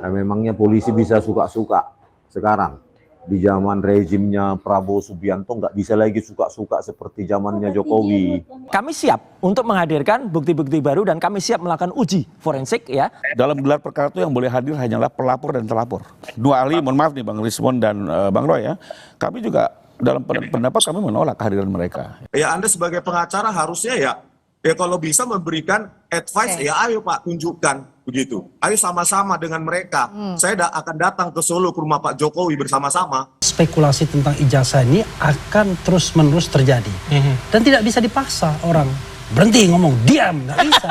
Memangnya polisi bisa suka-suka sekarang? Di zaman rezimnya Prabowo Subianto nggak bisa lagi suka-suka seperti zamannya Jokowi. Kami siap untuk menghadirkan bukti-bukti baru dan kami siap melakukan uji forensik ya. Dalam gelar perkara itu yang boleh hadir hanyalah pelapor dan terlapor. Dua ahli, mohon maaf nih Bang Rismon dan Bang Roy ya. Kami juga dalam pendapat kami menolak kehadiran mereka. Ya Anda sebagai pengacara harusnya ya kalau bisa memberikan advice, ya ayo Pak tunjukkan begitu. Ayo sama-sama dengan mereka. Saya akan datang ke Solo ke rumah Pak Jokowi bersama-sama. Spekulasi tentang ijazah ini akan terus-menerus terjadi. Dan tidak bisa dipaksa orang. Berhenti ngomong, diam, nggak bisa.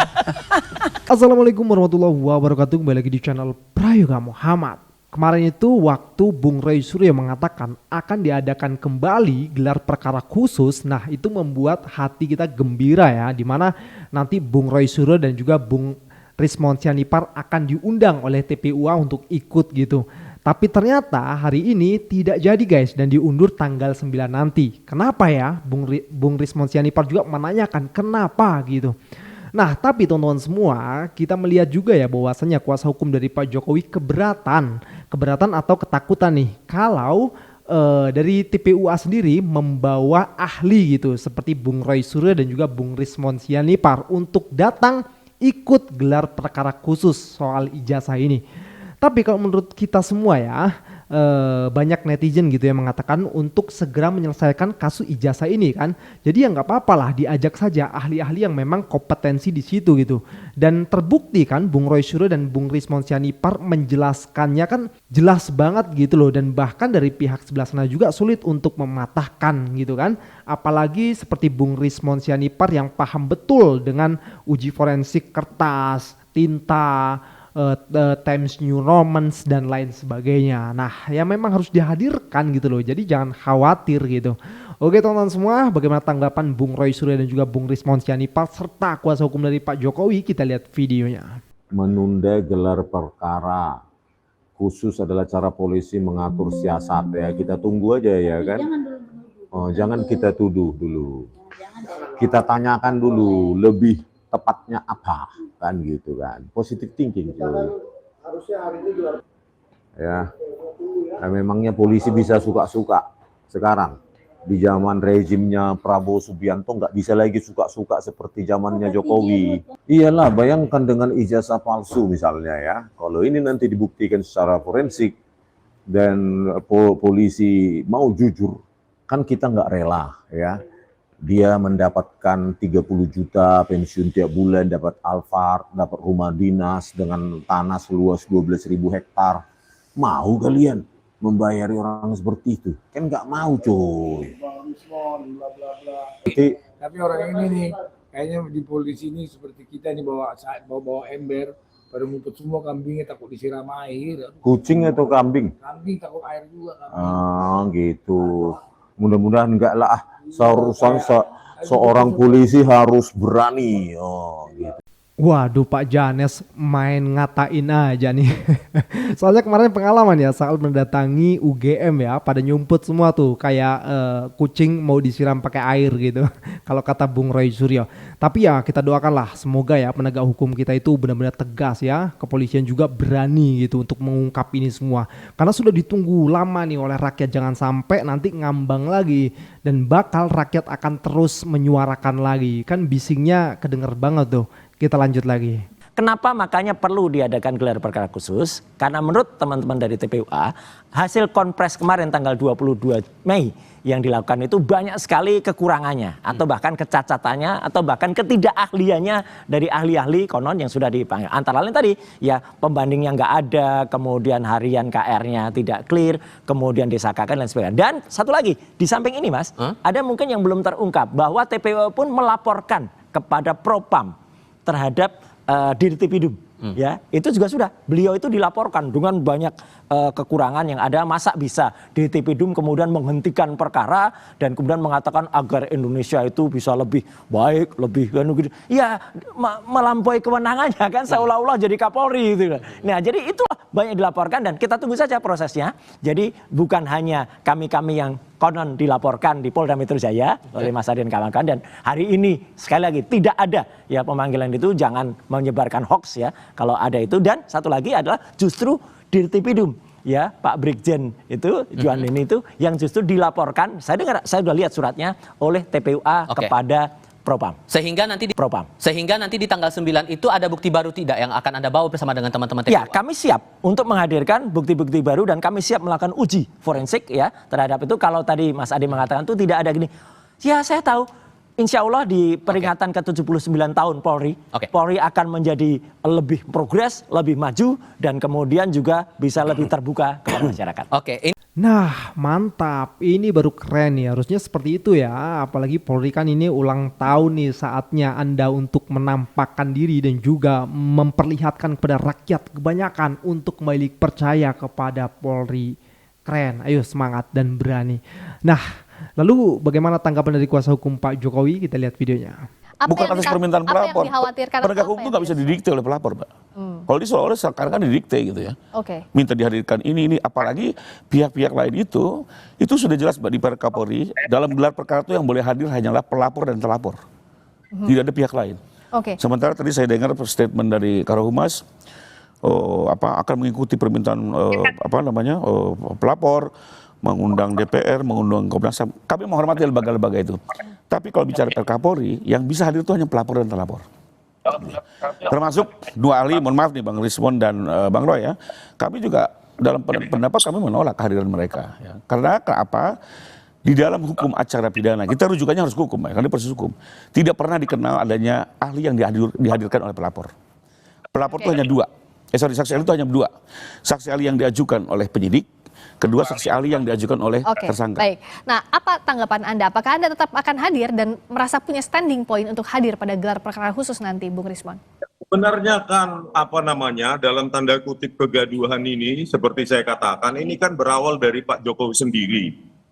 Assalamualaikum warahmatullahi wabarakatuh. Kembali lagi di channel Prayoga Muhammad. Kemarin itu waktu Bung Roy Suryo mengatakan akan diadakan kembali gelar perkara khusus. Nah itu membuat hati kita gembira ya. Dimana nanti Bung Roy Suryo dan juga Bung Rismon Sianipar akan diundang oleh TPUA untuk ikut gitu. Tapi ternyata hari ini tidak jadi guys dan diundur tanggal 9 nanti. Kenapa ya? Bung Rismon Sianipar juga menanyakan kenapa gitu. Nah tapi teman-teman semua kita melihat juga ya bahwasanya kuasa hukum dari Pak Jokowi keberatan atau ketakutan nih kalau dari TPUA sendiri membawa ahli gitu seperti Bung Roy Suryo dan juga Bung Rismon Sianipar untuk datang ikut gelar perkara khusus soal ijazah ini. Tapi kalau menurut kita semua ya banyak netizen gitu yang mengatakan untuk segera menyelesaikan kasus ijazah ini kan. Jadi ya nggak apa-apa lah diajak saja ahli-ahli yang memang kompetensi di situ gitu. Dan terbukti kan Bung Roy Suryo dan Bung Rismon Sianipar menjelaskannya kan jelas banget gitu loh. Dan bahkan dari pihak sebelah sana juga sulit untuk mematahkan gitu kan. Apalagi seperti Bung Rismon Sianipar yang paham betul dengan uji forensik kertas, tinta, Times New Romans dan lain sebagainya. Nah ya memang harus dihadirkan gitu loh. Jadi jangan khawatir gitu. Oke teman-teman semua, bagaimana tanggapan Bung Roy Suryo dan juga Bung Rismon Sianipar serta kuasa hukum dari Pak Jokowi? Kita lihat videonya. Menunda gelar perkara khusus adalah cara polisi mengatur siasat ya. Kita tunggu aja ya kan. Jangan kita tuduh dulu. Kita tanyakan dulu lebih tepatnya apa kan gitu kan. Positive thinking cuy. Harusnya hari ini ya. Memangnya polisi bisa suka-suka sekarang? Di zaman rezimnya Prabowo Subianto nggak bisa lagi suka-suka seperti zamannya Jokowi. Iyalah, bayangkan dengan ijazah palsu misalnya ya. Kalau ini nanti dibuktikan secara forensik dan polisi mau jujur, kan kita nggak rela ya. Dia mendapatkan 30 juta pensiun tiap bulan, dapat Alphard, dapat rumah dinas dengan tanah seluas 12.000 hektar. Mau kalian membayari orang seperti itu? Kan nggak mau cuy. Tapi orang ini nih, kayaknya di polisi ini seperti kita nih bawa ember, pada ngumpet semua kambingnya takut disiram air. Kucing atau kambing? Kambing takut air juga. Gitu. Mudah-mudahan enggak lah. Seharusnya seorang polisi harus berani. Gitu. Waduh Pak Janes main ngatain aja nih. Soalnya kemarin pengalaman ya saat mendatangi UGM ya pada nyumput semua tuh kayak kucing mau disiram pakai air gitu. Kalau kata Bung Roy Suryo. Tapi ya kita doakanlah semoga ya penegak hukum kita itu benar-benar tegas ya. Kepolisian juga berani gitu untuk mengungkap ini semua. Karena sudah ditunggu lama nih oleh rakyat, jangan sampai nanti ngambang lagi dan bakal rakyat akan terus menyuarakan lagi. Kan bisingnya kedenger banget tuh. Kita lanjut lagi. Kenapa makanya perlu diadakan gelar perkara khusus? Karena menurut teman-teman dari TPUA, hasil konpres kemarin tanggal 22 Mei yang dilakukan itu banyak sekali kekurangannya atau bahkan kecacatannya atau bahkan ketidakahliannya dari ahli-ahli konon yang sudah dipanggil. Antara lain tadi ya pembanding yang nggak ada, kemudian harian KR-nya tidak clear, kemudian disakakan dan sebagainya. Dan satu lagi, di samping ini Mas, ada mungkin yang belum terungkap bahwa TPUA pun melaporkan kepada Propam terhadap Dirtipidum ya itu juga sudah beliau itu dilaporkan dengan banyak kekurangan yang ada. Masa bisa Dirtipidum kemudian menghentikan perkara dan kemudian mengatakan agar Indonesia itu bisa lebih baik, lebih ya melampaui kewenangannya kan seolah-olah jadi Kapolri gitu. Nah jadi itulah banyak dilaporkan dan kita tunggu saja prosesnya. Jadi bukan hanya kami yang konon dilaporkan di Polda Metro Jaya oleh Mas Adian kawan-kawan, dan hari ini sekali lagi tidak ada ya pemanggilan itu, jangan menyebarkan hoax ya kalau ada itu. Dan satu lagi adalah justru Dirtipidum ya Pak Brigjen itu Juan ini itu yang justru dilaporkan, saya sudah lihat suratnya oleh TPUA kepada Propam. Sehingga nanti di tanggal 9 itu ada bukti baru tidak yang akan Anda bawa bersama dengan teman-teman TPUA? Ya, kami siap untuk menghadirkan bukti-bukti baru dan kami siap melakukan uji forensik ya terhadap itu. Kalau tadi Mas Adi mengatakan itu tidak ada gini. Ya, saya tahu insya Allah di peringatan ke-79 tahun Polri, Polri akan menjadi lebih progres, lebih maju, dan kemudian juga bisa lebih terbuka kepada masyarakat. Nah, mantap. Ini baru keren nih. Harusnya seperti itu ya. Apalagi Polri kan ini ulang tahun nih, saatnya Anda untuk menampakkan diri dan juga memperlihatkan kepada rakyat kebanyakan untuk kembali percaya kepada Polri. Keren. Ayo semangat dan berani. Nah, lalu bagaimana tanggapan dari kuasa hukum Pak Jokowi? Kita lihat videonya. Bukan atas permintaan pelapor. Penegak hukum itu nggak bisa didikte oleh pelapor, Mbak. Kalau di seolah-olah sekarang kan didikte gitu ya. Minta dihadirkan ini, apalagi pihak-pihak lain itu sudah jelas Mbak di Kapolri, dalam gelar perkara itu yang boleh hadir hanyalah pelapor dan terlapor. Tidak ada pihak lain. Sementara tadi saya dengar statement dari Karohumas, akan mengikuti permintaan pelapor, mengundang DPR, mengundang Komnas HAM. Kami menghormati lembaga-lembaga itu. Tapi kalau bicara Kapolri, yang bisa hadir itu hanya pelapor dan terlapor. Termasuk dua ahli, mohon maaf nih Bang Rismon dan Bang Roy ya. Kami juga dalam pendapat kami menolak kehadiran mereka. Ya. Karena apa? Di dalam hukum acara pidana, kita rujukannya harus hukum, ya, karena proses hukum. Tidak pernah dikenal adanya ahli yang dihadirkan oleh pelapor. Pelapor itu hanya dua. Saksi ahli itu hanya dua. Saksi ahli yang diajukan oleh penyidik, kedua saksi ahli yang diajukan oleh tersangka. Baik. Nah, apa tanggapan Anda? Apakah Anda tetap akan hadir dan merasa punya standing point untuk hadir pada gelar perkara khusus nanti, Bung Rismon? Sebenarnya kan dalam tanda kutip kegaduhan ini, seperti saya katakan, ini kan berawal dari Pak Jokowi sendiri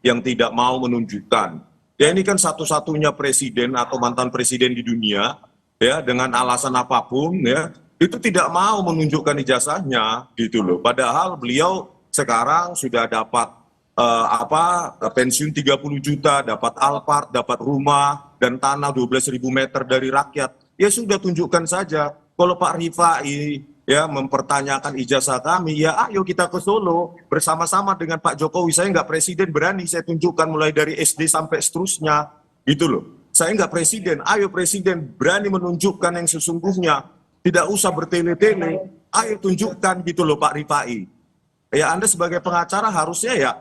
yang tidak mau menunjukkan. Ya ini kan satu-satunya presiden atau mantan presiden di dunia ya dengan alasan apapun ya itu tidak mau menunjukkan ijazahnya gitu loh. Padahal beliau sekarang sudah dapat pensiun 30 juta, dapat Alphard, dapat rumah dan tanah 12.000 meter dari rakyat. Ya sudah tunjukkan saja. Kalau Pak Rifai ya mempertanyakan ijazah kami, ya ayo kita ke Solo bersama-sama dengan Pak Jokowi. Saya nggak presiden, berani saya tunjukkan mulai dari SD sampai seterusnya gitu loh. Saya nggak presiden, ayo presiden berani menunjukkan yang sesungguhnya. Tidak usah bertele-tele, ayo tunjukkan gitu loh Pak Rifai. Ya Anda sebagai pengacara harusnya ya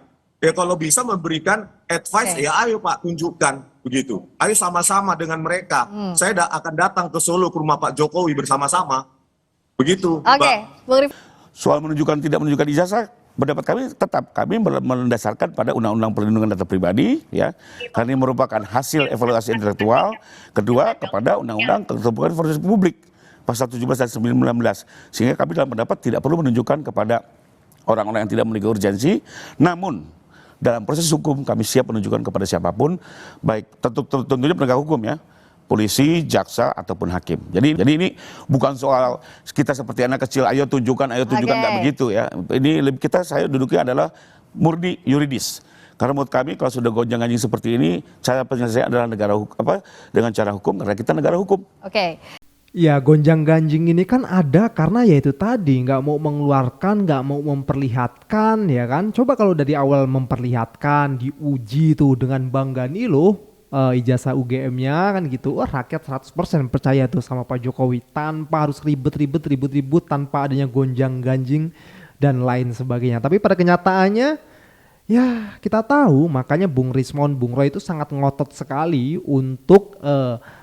kalau bisa memberikan advice, ya ayo Pak tunjukkan begitu. Ayo sama-sama dengan mereka. Saya akan datang ke Solo ke rumah Pak Jokowi bersama-sama. Begitu. Soal menunjukkan tidak menunjukkan ijazah, pendapat kami tetap kami mendasarkan pada Undang-Undang Perlindungan Data Pribadi ya. Karena ini merupakan hasil evaluasi intelektual. Kedua kepada Undang-Undang Keterbukaan Informasi Publik pasal 17 dan 19. Sehingga kami dalam pendapat tidak perlu menunjukkan kepada orang-orang yang tidak memiliki urgensi. Namun dalam proses hukum kami siap menunjukkan kepada siapapun, baik tentunya penegak hukum ya, polisi, jaksa ataupun hakim. Jadi ini bukan soal kita seperti anak kecil, ayo tunjukkan, nggak begitu ya. Ini saya duduknya adalah murni yuridis. Karena menurut kami kalau sudah gonjang-ganjing seperti ini, cara penyelesaian adalah dengan cara hukum, karena kita negara hukum. Ya gonjang-ganjing ini kan ada karena ya itu tadi nggak mau mengeluarkan, nggak mau memperlihatkan ya kan. Coba kalau dari awal memperlihatkan, diuji tuh dengan bangga nih loh ijazah UGM-nya kan gitu. Rakyat 100% percaya tuh sama Pak Jokowi tanpa harus ribet-ribet, tanpa adanya gonjang-ganjing dan lain sebagainya. Tapi pada kenyataannya ya kita tahu, makanya Bung Rismon, Bung Roy itu sangat ngotot sekali untuk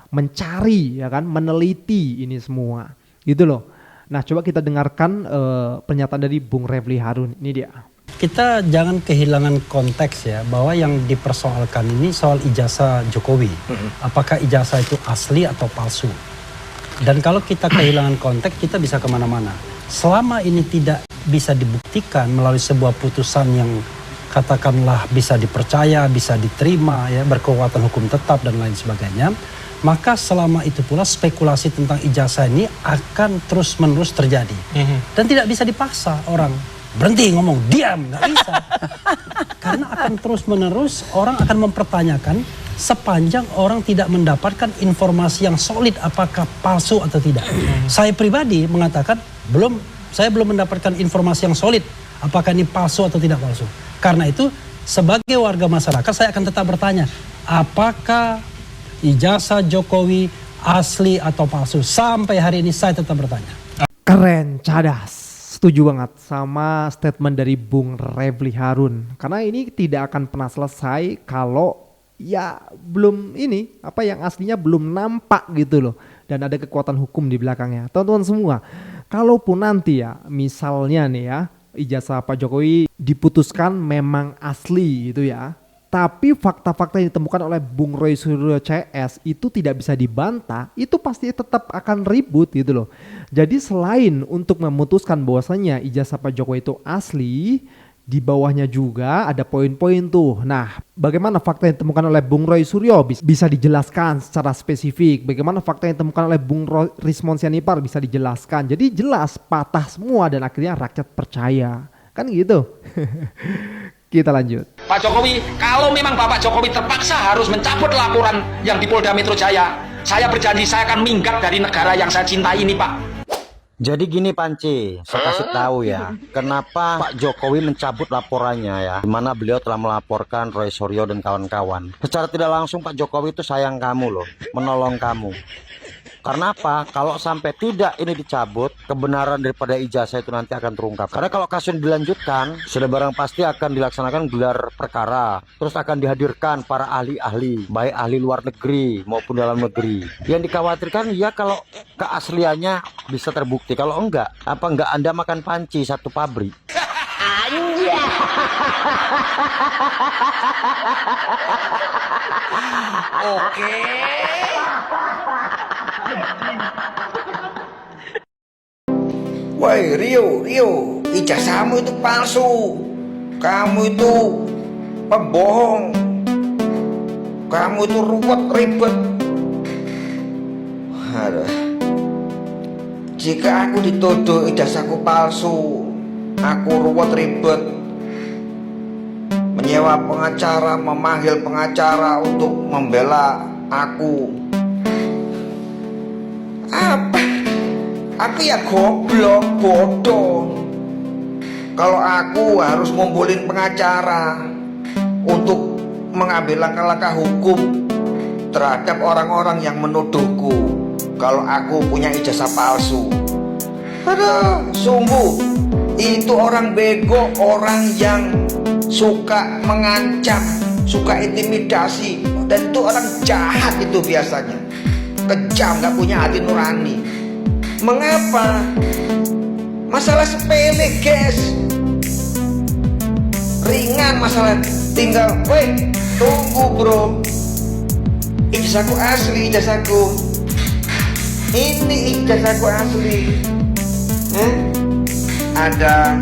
mencari ya kan, meneliti ini semua gitu loh. Nah coba kita dengarkan pernyataan dari Bung Refli Harun, ini dia. Kita jangan kehilangan konteks ya, bahwa yang dipersoalkan ini soal ijazah Jokowi. Apakah ijazah itu asli atau palsu? Dan kalau kita kehilangan konteks, kita bisa kemana-mana. Selama ini tidak bisa dibuktikan melalui sebuah putusan yang katakanlah bisa dipercaya, bisa diterima ya, berkekuatan hukum tetap dan lain sebagainya, maka selama itu pula spekulasi tentang ijazah ini akan terus-menerus terjadi. Dan tidak bisa dipaksa orang berhenti ngomong, diam, nggak bisa. Karena akan terus-menerus orang akan mempertanyakan sepanjang orang tidak mendapatkan informasi yang solid apakah palsu atau tidak. Saya pribadi mengatakan saya belum mendapatkan informasi yang solid apakah ini palsu atau tidak palsu. Karena itu sebagai warga masyarakat saya akan tetap bertanya, apakah ijazah Jokowi asli atau palsu? Sampai hari ini saya tetap bertanya. Keren, cadas. Setuju banget sama statement dari Bung Refli Harun. Karena ini tidak akan pernah selesai kalau ya belum ini, apa yang aslinya belum nampak gitu loh. Dan ada kekuatan hukum di belakangnya. Teman-teman semua, kalaupun nanti ya misalnya nih ya, ijazah Pak Jokowi diputuskan memang asli gitu ya. Tapi fakta-fakta yang ditemukan oleh Bung Roy Suryo CS itu tidak bisa dibantah, itu pasti tetap akan ribut gitu loh. Jadi selain untuk memutuskan bahwasanya ijazah Pak Jokowi itu asli, di bawahnya juga ada poin-poin tuh. Nah, bagaimana fakta yang ditemukan oleh Bung Roy Suryo bisa dijelaskan secara spesifik. Bagaimana fakta yang ditemukan oleh Bung Rismon Sianipar bisa dijelaskan. Jadi jelas, patah semua dan akhirnya rakyat percaya. Kan gitu. Kita lanjut. Pak Jokowi, kalau memang Bapak Jokowi terpaksa harus mencabut laporan yang di Polda Metro Jaya, saya berjanji saya akan minggat dari negara yang saya cintai ini, Pak. Jadi gini Panci, saya kasih tahu ya, kenapa Pak Jokowi mencabut laporannya ya, di mana beliau telah melaporkan Roy Suryo dan kawan-kawan. Secara tidak langsung Pak Jokowi itu sayang kamu loh, menolong kamu. Karena apa? Kalau sampai tidak ini dicabut, kebenaran daripada ijazah itu nanti akan terungkap. Karena kalau kasus dilanjutkan, sudah barang pasti akan dilaksanakan gelar perkara. Terus akan dihadirkan para ahli-ahli, baik ahli luar negeri maupun dalam negeri. Yang dikhawatirkan ya kalau keasliannya bisa terbukti. Kalau enggak, apa enggak Anda makan panci satu pabrik? Oke. Woi Rio, ijazahmu itu palsu. Kamu itu pembohong. Kamu itu ruwet ribet. Aduh. Jika aku dituduh ijazahku palsu, aku ruwet ribet, menyewa pengacara, memanggil pengacara untuk membela aku. Apa? Aku ya goblok, bodoh. Kalau aku harus ngumpulin pengacara untuk mengambil langkah-langkah hukum terhadap orang-orang yang menuduhku kalau aku punya ijazah palsu. Aduh, sungguh itu orang bego, orang yang suka mengancam, suka intimidasi, dan itu orang jahat itu biasanya. Kejam, gak punya hati nurani. Mengapa? Masalah sepele guys, ringan masalah, tinggal woi tunggu bro, ijazahku asli, ijazahku ini, ijazahku asli. Ada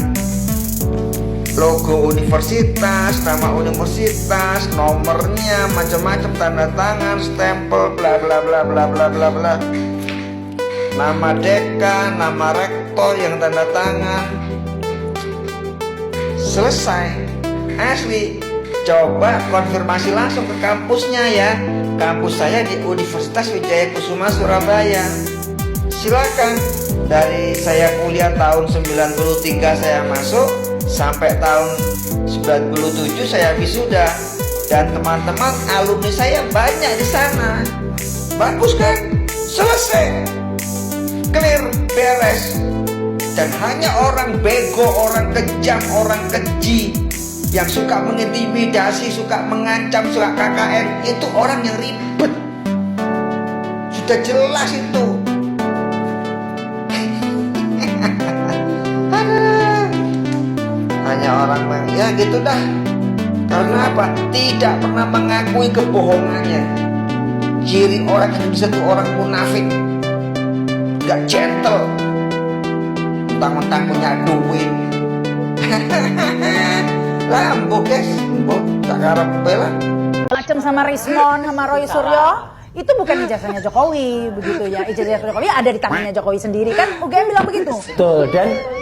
logo universitas, nama universitas, nomornya, macam-macam, tanda tangan, stempel, bla bla bla bla bla bla bla, nama dekan, nama rektor yang tanda tangan. Selesai, asli. Coba konfirmasi langsung ke kampusnya ya. Kampus saya di Universitas Wijaya Kusuma Surabaya. Silakan. Dari saya kuliah tahun 93 saya masuk sampai tahun 97 saya wisuda, dan teman-teman alumni saya banyak di sana. Bagus kan? Selesai, clear, beres. Dan hanya orang bego, orang kejam, orang keji yang suka mengintimidasi, suka mengancam, suka KKN, itu orang yang ribet. Sudah jelas itu. Hanya orang ya gitu dah. Karena apa? Tidak pernah mengakui kebohongannya. Ciri orang Indonesia itu orang munafik, gak gentle, mentang-mentang punya duit. Lampu guys, tak harap bela. Macam sama Rismon, sama Roy Suryo, itu bukan ijazahnya Jokowi begitu ya. Ijazah Jokowi ada di tangannya Jokowi sendiri kan UGM bilang begitu. Betul,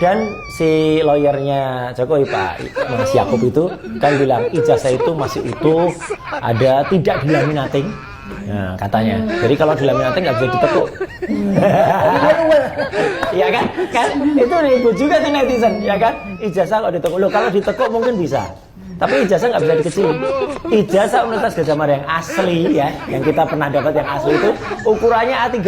dan si lawyernya Jokowi Pak Mas Yakub itu kan bilang ijazah itu masih utuh, ada tidak dilaminating. Nah, katanya. Jadi kalau dilaminating nggak bisa ditekuk. Iya kan? Kan itu ribut juga tuh netizen, ya kan? Ijazah kalau ditekuk. Loh, kalau ditekuk mungkin bisa. Tapi ijazah nggak bisa dikecilin. Ijazah Universitas Gadjah Mada yang asli ya, yang kita pernah dapat yang asli itu ukurannya A3,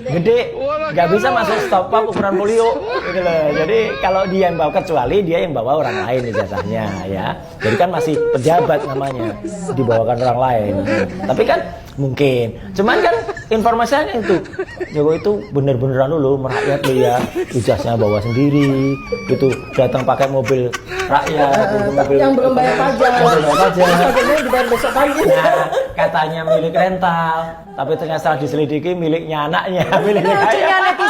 gede, nggak bisa masuk stop-up ukuran folio, gitu loh. Jadi kalau dia yang bawa, kecuali dia yang bawa orang lain ijazahnya ya. Jadi kan masih pejabat namanya, dibawakan orang lain. Tapi kan mungkin, cuman kan informasinya itu Jokowi itu bener-beneran dulu merakyat loh ya, ijazahnya bawa sendiri, gitu datang pakai mobil rakyat, mobil yang belum bayar pajak. Pajaknya dibayar besok pagi. Nah, katanya milik rental, tapi ternyata setelah diselidiki miliknya anaknya, miliknya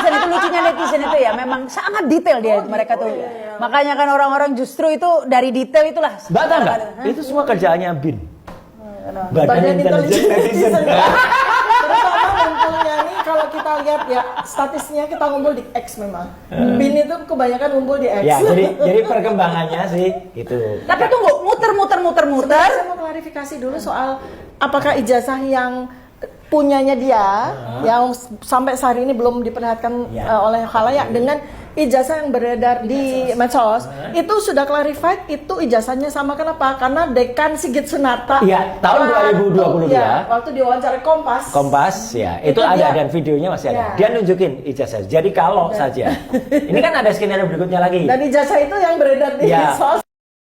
Itu lucunya netizen itu ya, memang sangat detail dia mereka tuh. Makanya kan orang-orang justru itu dari detail itulah. Mbak tahu nggak? Itu semua kerjaannya BIN. Badan Intelijen Netizen. Terutama ngumpulnya nih kalau kita lihat ya statistiknya kita ngumpul di X memang. BIN itu kebanyakan ngumpul di X. Ya, jadi perkembangannya sih gitu. Tapi tunggu, muter. Saya mau klarifikasi dulu soal apakah ijazah yang punyanya dia yang sampai sehari ini belum diperlihatkan oleh khalayak dengan ijazah yang beredar di medsos itu sudah clarified itu ijazahnya sama. Kenapa? Karena Dekan Sigit Sunarta tahun 2020 ya. Waktu diwawancara Kompas ya, itu ada dan videonya masih ada. Dia nunjukin ijazah. Jadi kalau saja ini kan ada skenario berikutnya lagi. Dan ijazah itu yang beredar di medsos.